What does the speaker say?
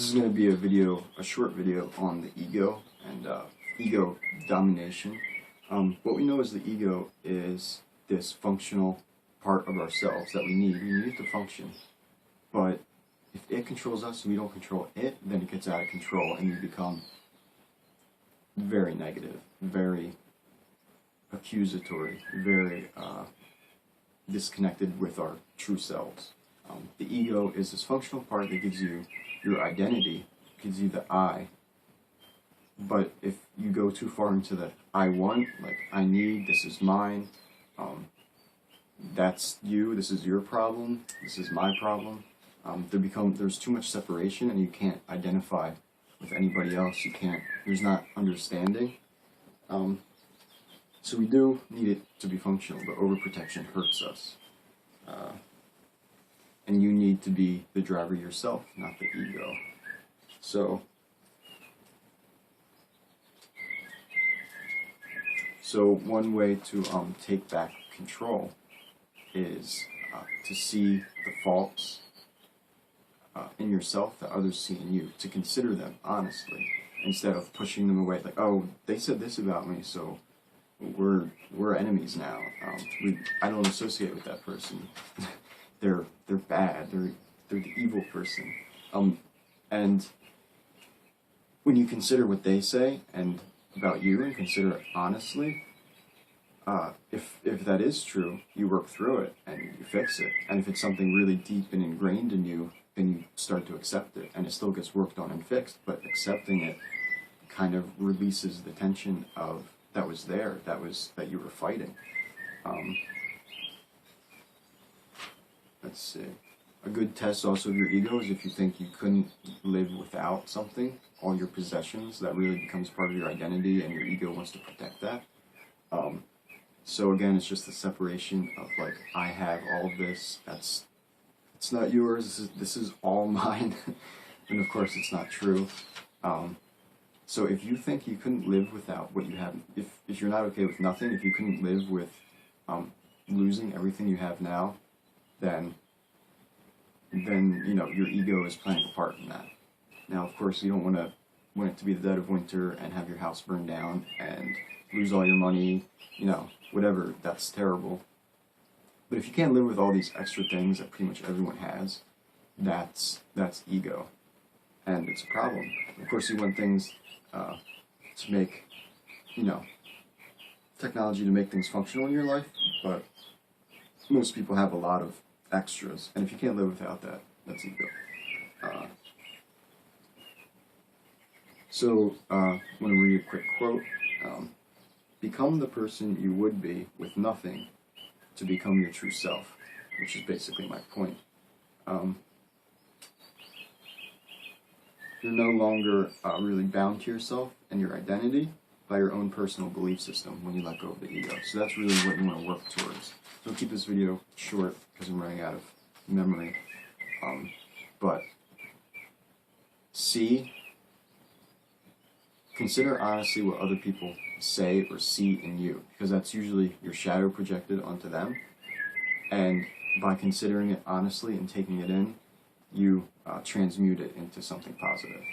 is going to be a short video on the ego and ego domination. What we know is the ego is this functional part of ourselves that we need. We need it to function. But if it controls us and we don't control it, then it gets out of control and we become very negative, very accusatory, very disconnected with our true selves. The ego is this functional part that gives you your identity, gives you the I. But if you go too far into the I want, like I need, this is mine, that's you, this is your problem, this is my problem, there's too much separation and you can't identify with anybody else, there's not understanding. So we do need it to be functional, but overprotection hurts us. And you need to be the driver yourself, not the ego. So one way to take back control is to see the faults in yourself that others see in you, to consider them honestly, instead of pushing them away, like, oh, they said this about me, so we're enemies now. I don't associate with that person. They're bad. They're the evil person. And when you consider what they say and about you and consider it honestly, if that is true, you work through it and you fix it. And if it's something really deep and ingrained in you, then you start to accept it, and it still gets worked on and fixed. But accepting it kind of releases the tension of that was there, that you were fighting. Let's see. A good test also of your ego is if you think you couldn't live without something, all your possessions, that really becomes part of your identity and your ego wants to protect that. So again, it's just the separation of like, I have all of this, it's not yours, this is all mine. And of course it's not true. So if you think you couldn't live without what you have, if you're not okay with nothing, if you couldn't live with losing everything you have now, then you know your ego is playing a part in that. Now, of course, you don't want it to be the dead of winter and have your house burn down and lose all your money, you know, whatever. That's terrible. But if you can't live with all these extra things that pretty much everyone has, that's ego, and it's a problem. Of course, you want things to make, you know, technology to make things functional in your life, but most people have a lot of extras, and if you can't live without that, that's ego. I want to read a quick quote. Become the person you would be with nothing to become your true self, which is basically my point. You're no longer really bound to yourself and your identity by your own personal belief system when you let go of the ego. So that's really what you want to work towards. So I'll keep this video short because I'm running out of memory. But consider honestly what other people say or see in you, because that's usually your shadow projected onto them. And by considering it honestly and taking it in, you transmute it into something positive.